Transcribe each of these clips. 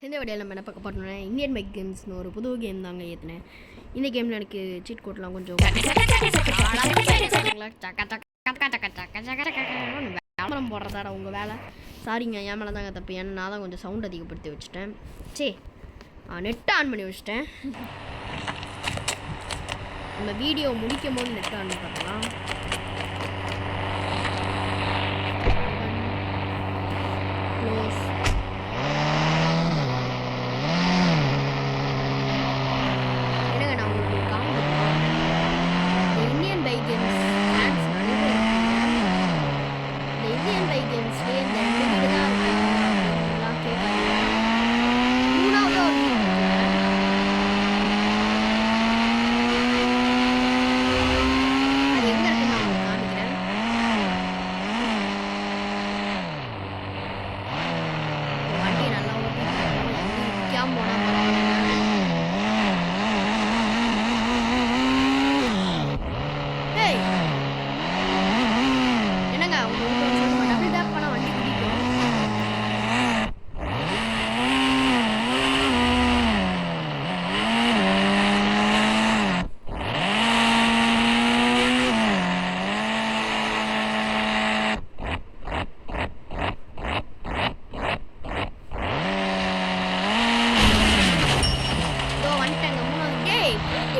இந்த வீடியோவில் நம்ம என்ன பார்க்க போறோம்னா இந்தியன் பைக் கேம்ஸ்னு ஒரு புது கேம் தாங்க ஏற்றினேன். இந்த கேமில் எனக்கு சீட் கோட்லாம் கொஞ்சம் விளம்பரம் போடுறதாடா உங்கள் வேலை. சாரிங்க, என் மேலே தாங்க தப்பு. ஏன்னா நான் தான் கொஞ்சம் சவுண்ட் அதிகப்படுத்தி வச்சுட்டேன். சரி, நெட்டை ஆன் பண்ணி வச்சுட்டேன். நம்ம வீடியோ முடிக்கும் போது நெட்டை ஆன் பண்ணலாம். க்ளோஸ்.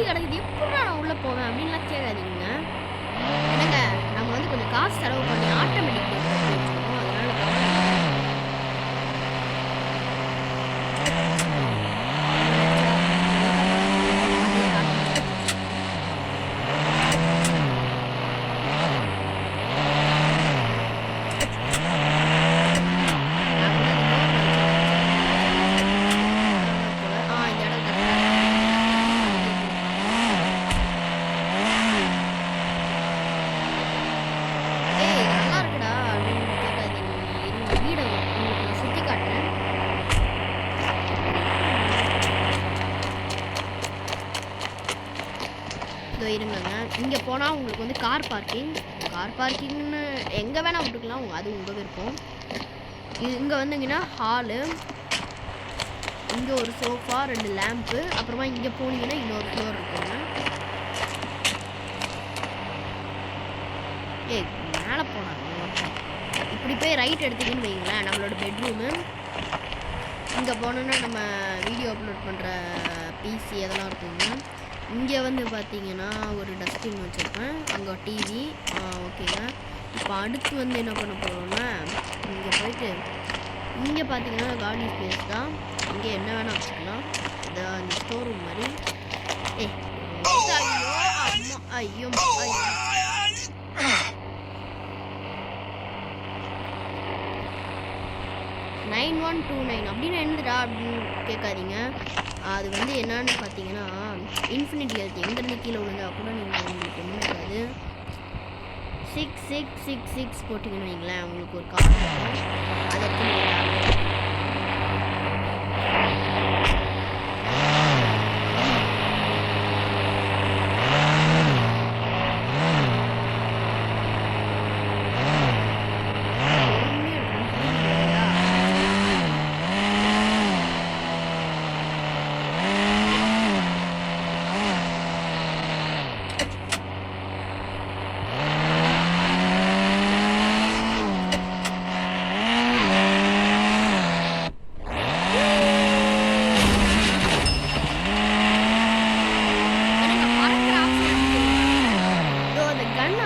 கிடக்குது, எப்படி நான் உள்ளே போவேன் அப்படின்லாம் கேட்காதீங்க. என்னங்க, நம்ம வந்து கொஞ்சம் காசு செலவு பண்ணி ஆட்டோமேட்டிக் வச்சுக்கணும். இருங்கங்க, இங்கே போனால் உங்களுக்கு வந்து கார் பார்க்கிங்னு எங்கே வேணால் விட்டுக்கலாம், அது உங்கள் விருப்பம். இங்கே வந்தீங்கன்னா ஹாலு, இங்கே ஒரு சோஃபா, 2 லேம்ப்பு, அப்புறமா இங்கே போனீங்கன்னா இன்னொரு ஃப்ளோர் இருக்குங்க. மேலே போனாங்க. இப்படி போய் ரைட் எடுத்துக்கின்னு வைங்களேன், நம்மளோட பெட்ரூமு. இங்கே போனோன்னா நம்ம வீடியோ அப்லோட் பண்ணுற பிசி அதெல்லாம் இருக்குங்க. இங்கே வந்து பார்த்தீங்கன்னா ஒரு டஸ்ட்பின் வச்சுருப்பேன், அங்கே டிவி. ஓகேங்க, இப்போ அடுத்து வந்து என்ன பண்ண போகிறோம்னா, இங்கே போயிட்டு இங்கே பார்த்தீங்கன்னா கார்டன் ஸ்பேஸ் தான். இங்கே என்ன வேணால் வச்சுக்கலாம். இந்த ஸ்டோர் ரூம் மாதிரி. ஐயோ 9129 அப்படின்னு என்னதுடா அப்படின்னு கேட்காதீங்க. அது வந்து என்னன்னு பார்த்தீங்கன்னா இன்ஃபினிட்டி ஹெல்த். எங்கேருந்து கீழே விழுந்தா கூட நீங்கள் உங்களுக்கு ஒன்றும் இருக்காது. 6666 போட்டிங்கன்னு வைங்களேன், உங்களுக்கு ஒரு கார்டு இருக்கும். அதை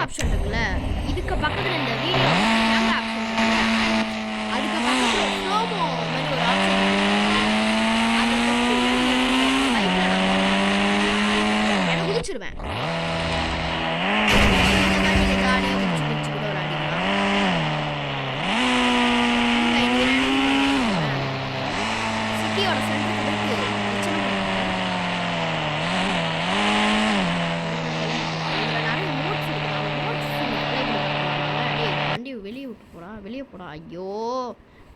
ஆப்ஷன் இருக்குல்ல, இதுக்கு பக்கத்தில் இந்த வீடியோ கேமரா ஆப்ஷன் இருக்குல்ல, அதுக்கு பக்கத்தில் ஸ்லோமோ மாதிரி ஒரு ஆப்ஷன் அதை குதிச்சிருவேன். இந்த மாதிரி நீங்கள் ஜாலியாக குதிச்சு கூட விளையாடிக்கலாம். சிட்டியோட சென்டருக்கு போயிட்டு வெளியே போடா. ஐயோ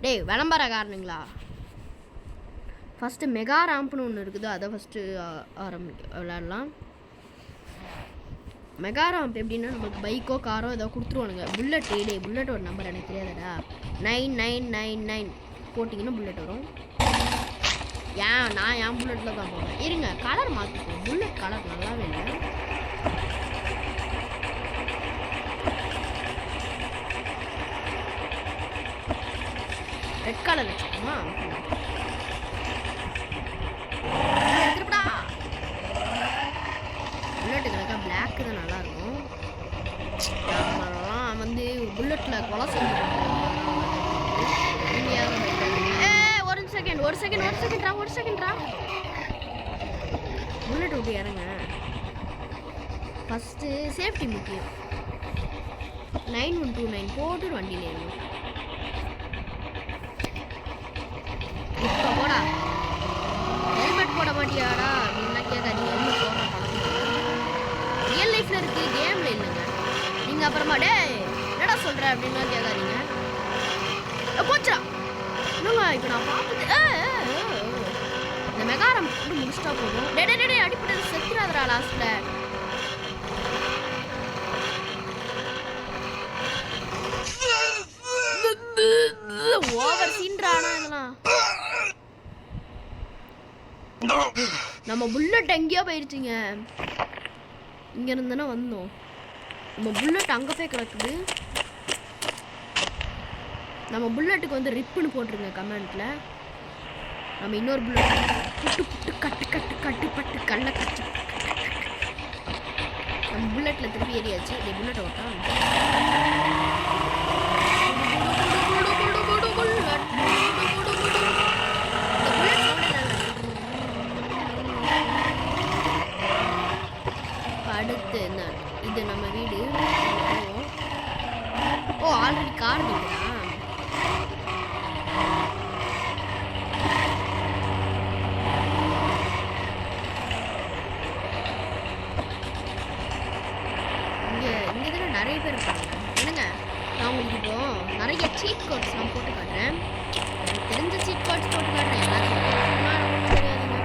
டேய், விளம்பர காரணங்களா. ஃபஸ்ட்டு மெகா ராம்ப்னு ஒன்று இருக்குது, அதை ஃபஸ்ட்டு விளையாடலாம். மெகா ராம்ப் எப்படின்னா, நம்மளுக்கு பைக்கோ காரோ ஏதோ கொடுத்துருவானுங்க. புல்லட் ஒரு நம்பர் எனக்கு தெரியாதடா. 9999 போட்டிங்கன்னா புல்லட் வரும். நான் என் புல்லட்டில் தான் போவேன். இருங்க கலர் மாற்றிப்போம். புல்லட் கலர் நல்லாவே இல்லை. ரெட் கலர் வச்சுக்கோமா. புல்லட்டு கணக்கா பிளாக்கு தான் நல்லாயிருக்கும். வந்து புல்லட்டில் கொலை செஞ்சு ஒரு செகண்ட்ரா புல்லட் விட்டு இறங்க. ஃபஸ்ட்டு சேஃப்டி முக்கியம். 9129 போட்டு வண்டியில் ஏறணும். இப்போ போடா ஹெல்மெட் போட மாட்டியாடா அப்படின்னா கேட்காதீங்க. ஹெல்மெட் போட பழக்கம் ரியல் லைஃப்பில் இருக்குது, கேமில் இல்லைங்க. நீங்கள் அப்புறமா டே என்னடா சொல்கிற அப்படின்னா கேட்காதீங்க. போச்சுடா என்னங்க இப்போ நான் பார்த்துட்டு இந்த மெகாரம் மட்டும் முடிச்சிட்டா போதும். டே அடிப்படை செத்துறாதரா லாஸ்ட்டில். ஓவர் சீன்றானா இதெல்லாம். நம்ம புல்லட் எங்கேயோ போயிடுச்சுங்க. இங்க இருந்துனா வந்தோம். நம்ம புல்லட் அங்கே போய் கிடக்குது. நம்ம புல்லட்டுக்கு வந்து ரிப்புன்னு போட்டுருங்க கமெண்ட்ல. நம்ம இன்னொரு புல்லட் புட்டு புட்டு கட்டு கட்டு கட்டு பட்டு கல்ல கட்டு. நம்ம புல்லட்ல திருப்பி ஏறியாச்சு. இந்த புல்லட்டை ஓட்டா அடுத்து என்ன, இது நம்ம வீடு. ஓ ஆல்ரெடி கார் இருக்குதா? இங்கே தானே நிறைய பேர் இருக்காங்க. என்னங்க நான் உங்களுக்கு இப்போ நிறைய சீட் கோட்ஸ் நான் போட்டு காட்டுறேன். எனக்கு தெரிஞ்ச சீட் கோட்ஸ் போட்டு காட்டுறேன். எல்லாரும் ஒன்றும் தெரியாதுங்க.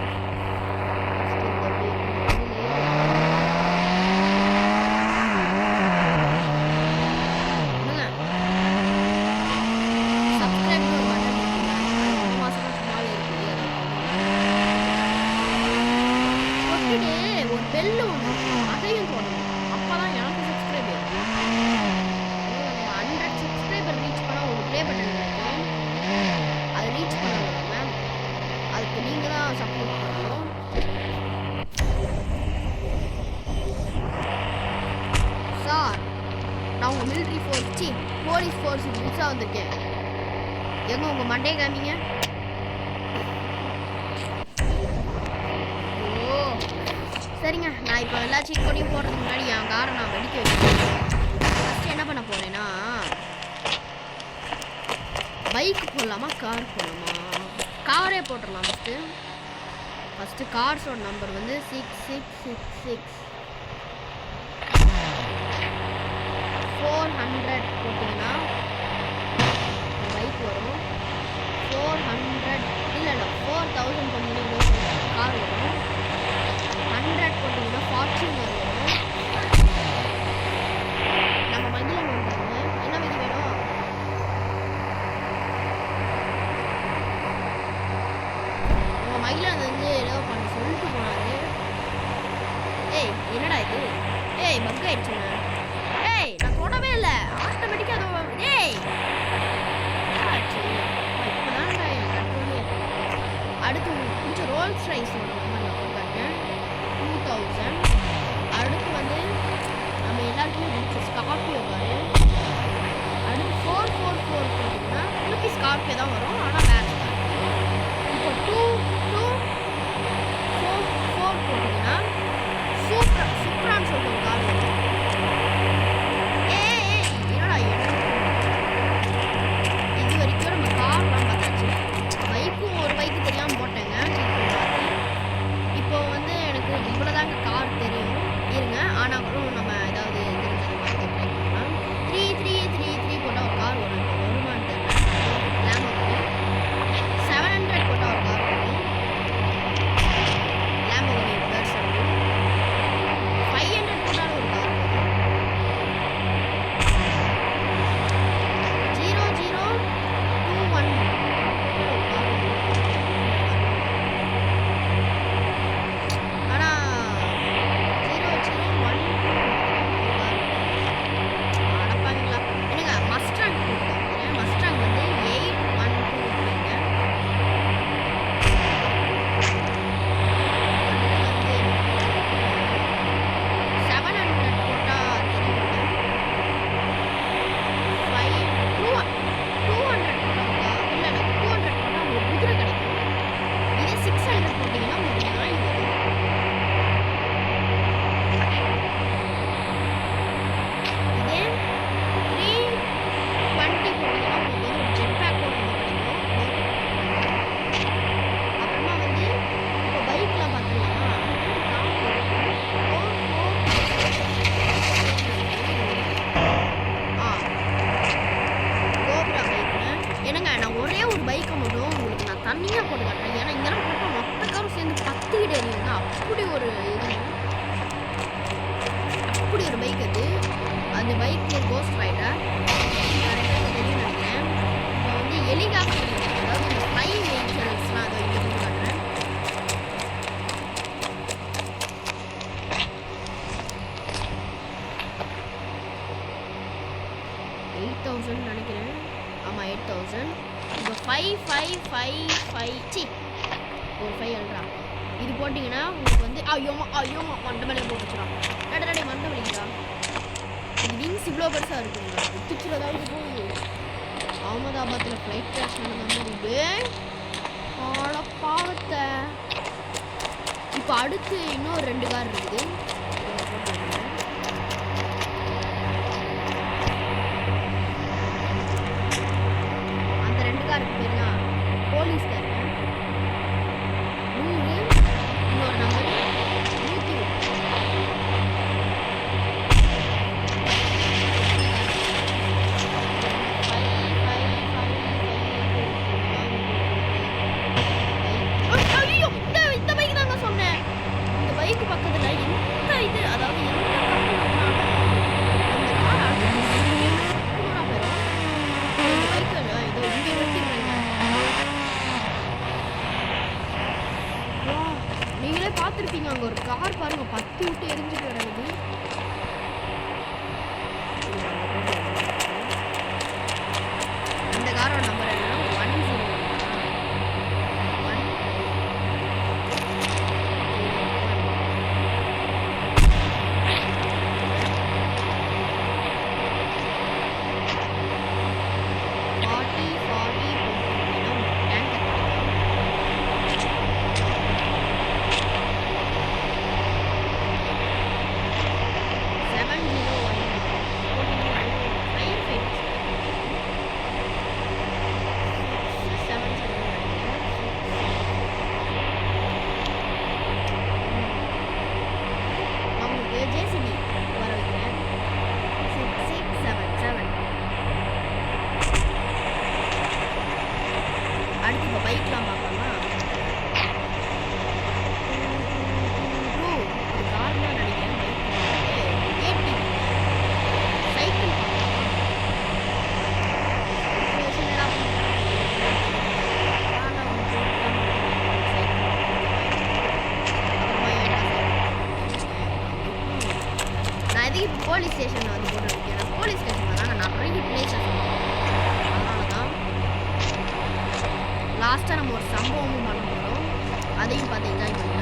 மிலிட்ரி ஃபோர்ஸ் போலீஸ் ஃபோர்ஸ் புதுசாக வந்திருக்கேன். எங்க உங்க மண்டையை காமிங்க. ஓ சரிங்க, நான் இப்போ எல்லா சீட் கோடையும் போடுறதுக்கு முன்னாடி என் காரை நான் வெடிக்க வைக்கிறேன். ஃபஸ்ட்டு என்ன பண்ண போறேன்னா, பைக் போடலாமா கார் போடலாமா? காரே போட்டுடலாம். ஃபஸ்ட்டு கார்ஸோட நம்பர் வந்து 6666 400 போட்டிங்கன்னா பைக் வரும். 400 இல்லை 4000 போட்டிங்கன்னா கார் வரும். 100 போட்டிங்கன்னா ஃபார்ச்சூனர் வரும். நம்ம மகிழன் வந்தாங்க. என்ன வகை வேணும்? உங்கள் மகிழன் வந்து ஏதோ பண்ண சொல்லிட்டு போனாரு. ஏய் என்னடா இது? ஏய் பக் ஆயிடுச்சுங்க. ஏய் நான் தொடவே இல்லை, ஆட்டோமேட்டிக்காக அது ஏய் இப்போதான்டா என் கண்ட்ரோலே. அடுத்து கொஞ்சம் ரோல்ஸ் ரைஸ் நம்பர் நான் போட்டாங்க 2000. அடுத்து வந்து நம்ம எல்லாருக்குமே பிடிச்ச ஸ்கார்பியோ காரு. அடுத்து 444 போட்டிங்கன்னா திருப்பி ஸ்கார்பியோ தான் வரும், ஆனால் வேறு ஸ்கார்பியோ. இப்போ 2244 போட்டிங்கன்னா சூப்ரான்னு சொல்லிட்டு ஒரு கார் வரும். இது வரைக்கும் நம்ம கார்லாம் பார்த்தாச்சு. பைக்கும் ஒரு பைக்கு தெரியாமல் போட்டேங்க. இப்போ வந்து எனக்கு இவ்வளோதாங்க கார் தெரியும். இருங்க ஆனாலும் நம்ம ஏதாவது தெரிஞ்சது மாதிரி ட்ரை பண்ணலாம். 3333 போட்டால் ஒரு கார் வரும். இப்போ வருமானு தெரியல. போட்டிங்கன்னா உங்களுக்கு வந்து ஐயோமா மண்டை மேலே போட்டுச்சுடா. டே மண்டை வலிக்குதா. இது விங்ஸ் இவ்வளோ பெருசாக இருக்குங்க. ஒத்துச்சுறதாவது போய் அகமதாபாத்தில் ஃப்ளைட் கிராஷ் நடந்த மாதிரி இது பாவத்தை. இப்போ அடுத்து இன்னும் 2 கார் இருக்குது. அந்த 2 காருக்கு பேர் தான் போலீஸ் கார். 100 இன்னொரு நம்பர் 101. பக்கத்துல எந்த இது அதாவது நீங்களே பார்த்துருப்பீங்க. அங்க ஒரு கார் பாருங்க 10 விட்டு எரிஞ்சுட்டு கிடக்குது. அந்த காரோட நம்பர் என்னன்னா 101. பைக்லாம் பார்க்கலாமா? கார் தான் நினைக்கிறேன். சைக்கிள் நான் எதுக்கு இப்போ போலீஸ் ஸ்டேஷனில் வந்து போட்டுருக்கேன். போலீஸ் ஸ்டேஷனில் தாங்க நிறைய பிளேசஸ். அதனால தான் லாஸ்ட்டாக நம்ம ஒரு சம்பவமும் பண்ண போகிறோம். அதையும் பார்த்து என்ஜாய் பண்ணுங்க.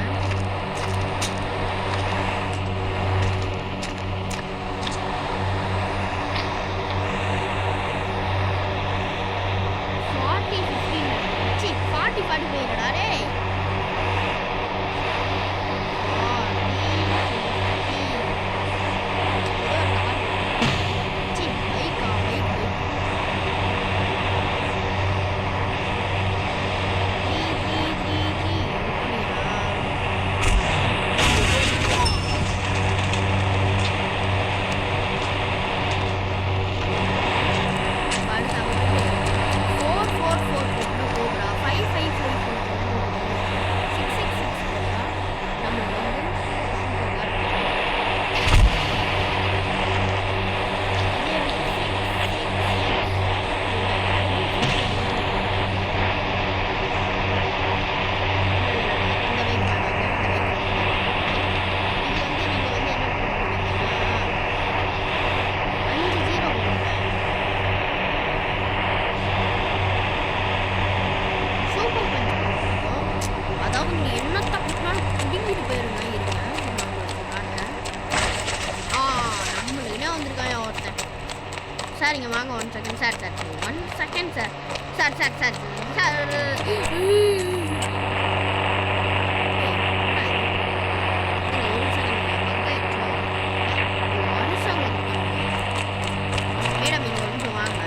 சார் இங்கே வாங்க 1 second sir 1 second sir madam இங்கே கொஞ்சம் வாங்க.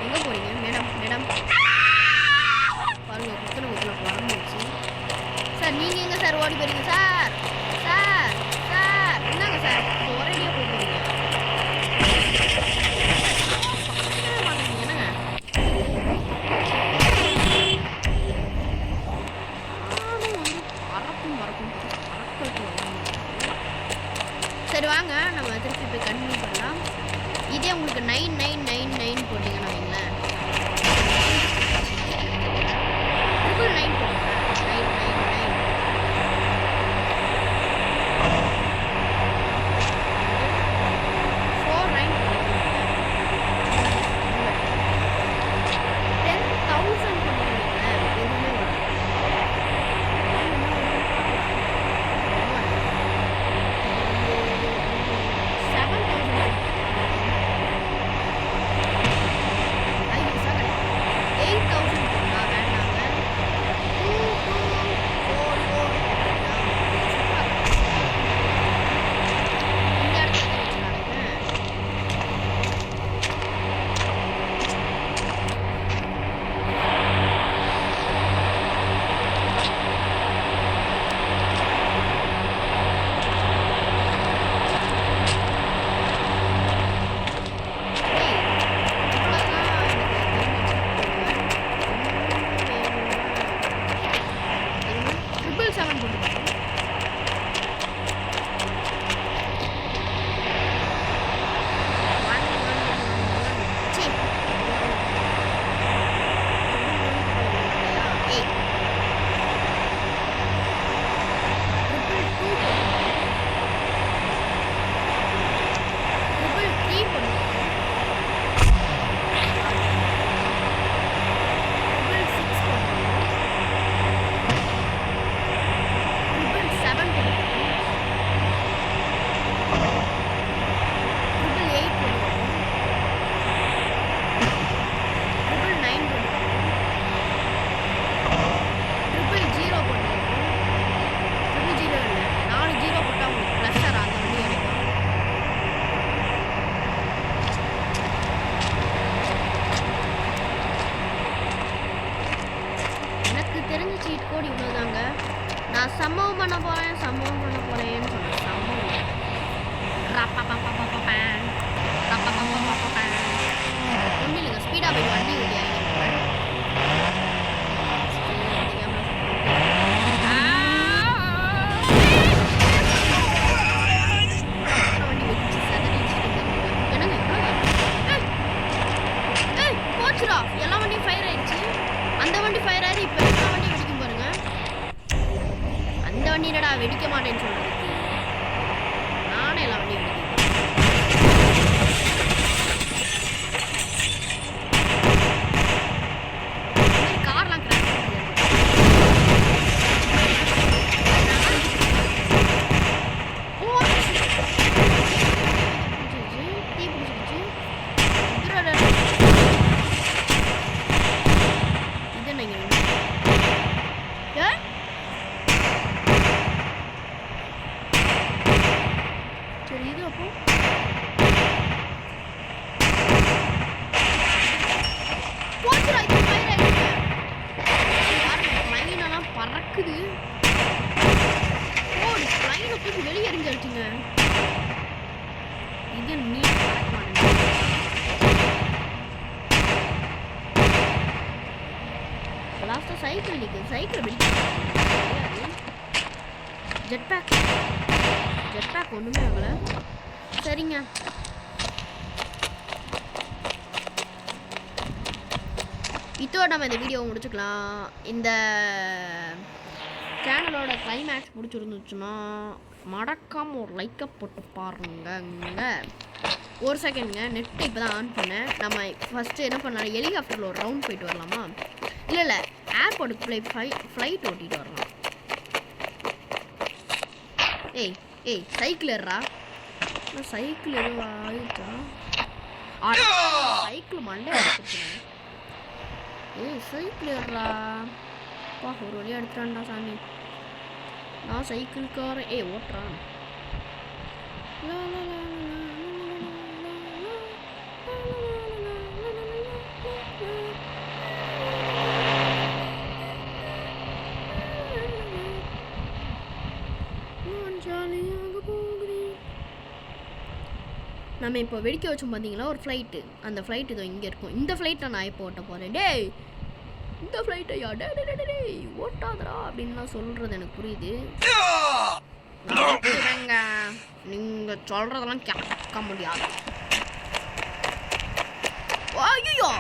எங்கே போகிறீங்க மேடம் பாருங்க குத்தனை வந்துச்சு. சார் நீங்கள் எங்கே சார் ஓடி போகிறீங்க? சார் என்னங்க சார் ஒரேடியாக போகிறீங்க? சரி வாங்க நம்ம திருப்பி போய் கண்டினியூ பண்ணலாம். இதே உங்களுக்கு 9999 போட்டிங்கன்னா வைங்களேன், 999 போடுங்க. 999 49 10,000 பண்ணுவீங்களேன், எதுவுமே வரும். தெரிஞ்ச சீட் கோட் இவ்வளோதாங்க. நான் சம்பவம் பண்ண போகிறேன்னு சொன்னேன். சம்பவம் ஒன்றும் இல்லைங்க, ஸ்பீடாக போய் வண்டி ஓட்டி எல்லா வண்டியும் ஃபயர் ஆயிடுச்சு. அந்த வண்டி ஃபயர் ஆகி இப்போ எல்லா வண்டியும் வெடிக்கும் பாருங்க. அந்த வண்டி என்னடா வெடிக்க மாட்டேன்னு சொல்றதுக்கு, நானே எல்லா வண்டியும் வெடிக்கிறேன். கார்லாம் கிராஷ் தீ பிடிச்சிருச்சு. சரி இது அப்போ போச்சுடா, இது ஃபயர் ஆயிடுச்சு. ப்ளைனெல்லாம் பறக்குது. ஓடி ப்ளைனை தூக்கி வெளியே எரிஞ்சிருச்சுங்க. இது நீ லாஸ்ட்டாக சைக்கிள் நிற்குது. சைக்கிள் வெடிக்க ஜெட் பேக் ஒன்றுமே ஆகலை. சரிங்க, இதோட நம்ம இந்த வீடியோவை முடிச்சுக்கலாம். இந்த சேனலோட கிளைமேக்ஸ் பிடிச்சிருந்துச்சுன்னா மறக்காமல் ஒரு லைக்கை போட்டு பாருங்க. ஒரு செகண்டுங்க, நெட்டை இப்போ தான் ஆன் பண்ணேன். நம்ம ஃபஸ்ட்டு என்ன பண்ணலாம், ஹெலிகாப்டரில் ஒரு ரவுண்ட் போயிட்டு வரலாமா? இல்லை ஏர்போர்ட்டுக்கு ஃப்ளைட் ஓட்டிகிட்டு வரலாம். ஏய் சைக்கிள் ஏறா. சைக்கிள் எதுவும் ஆயிடுச்சா? சைக்கிள் மண்டே எடுத்துருக்கேன். சைக்கிள் ஏறா. ஒரு வழியாக எடுத்துட்டான்டா சாமி. நான் சைக்கிள்காரன். ஓட்டுறான். நம்ம இப்போ வெடிக்க வச்சோம் பார்த்தீங்களா ஒரு ஃப்ளைட்டு. அந்த ஃப்ளைட் இதோ இங்கே இருக்கும். இந்த ஃப்ளைட்டை நான் இப்போ ஓட்ட போகிறேன். டேய் இந்த ஃப்ளைட்டையா டேய் ஓட்டாதரா அப்படின்லாம் சொல்கிறது எனக்கு புரியுது. நீங்கள் சொல்கிறதெல்லாம் கேட்க முடியாது. ஐயோ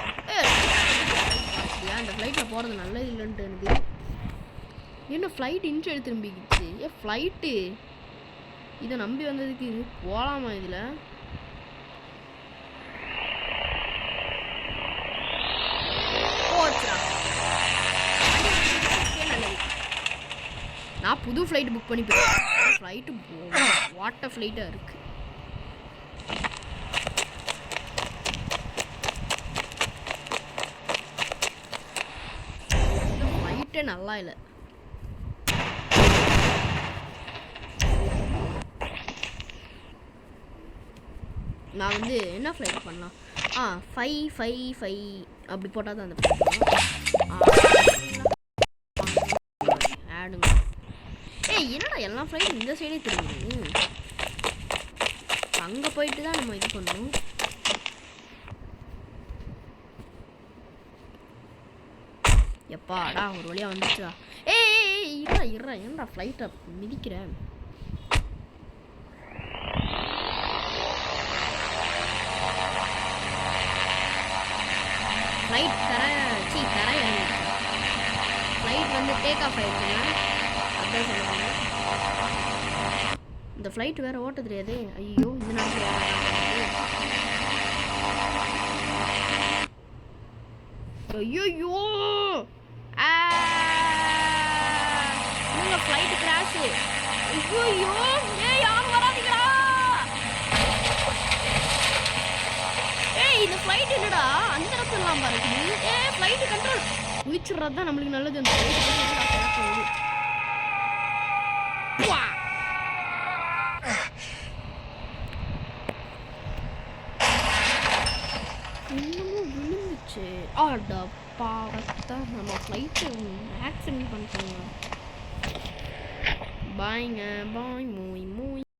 இந்த ஃப்ளைட்டில் போகிறது நல்லது இல்லைன்ட்டு எனக்கு. என்ன ஃப்ளைட் இன்ச்சு திரும்பிக்கிச்சு. ஃப்ளைட்டு இதை நம்பி வந்ததுக்கு இது போகலாமா? இதில் நான் புது ஃப்ளைட் புக் பண்ணி போயிருக்கேன். ஃப்ளைட்டு வாட்டர் ஃப்ளைட்டாக இருக்குது. இந்த ஃப்ளைட்டே நல்லா இல்லை. நான் வந்து என்ன ஃப்ளைட் பண்ணலாம்? 555 அப்படி போட்டால் தான் அந்த ஆடுங்க. என்னடா எல்லா ஃப்ளைட்டும் இந்த சைடே திரும்புது. அங்கே போயிட்டு தான் நம்ம இது பண்ணணும். எப்பாடா ஒரு வழியாக வந்துச்சா? இருடா ஏன்டா ஃப்ளைட்டை மிதிக்கிறேன்? ஃப்ளைட் தர ஃப்ளைட் வந்து டேக் ஆஃப் ஆயிடுச்சுங்க. அதான் சொல்லுவாங்க. இந்த ஃப்ளைட் வேற ஓட்ட தெரியாதே. ஐயோ இந்த நாட்டில் ஐயோ ஃப்ளைட் கிராஷ். ஐயோ யாரும் வராதீங்களா? இந்த ஃப்ளைட் என்னடா அந்த இடத்துலாம் பாருங்க. ஃப்ளைட் கண்ட்ரோல் உயிச்சுறது தான் நம்மளுக்கு நல்லது. அந்த இன்னமும் விழுந்துச்சு. போச்சு. ஆடா பாவத்தா, நம்ம ஃப்ளைட்டு ஆக்சிடென்ட் பண்ணிட்டோங்க. பாய்ங்க, பாய் மூய் மூய்.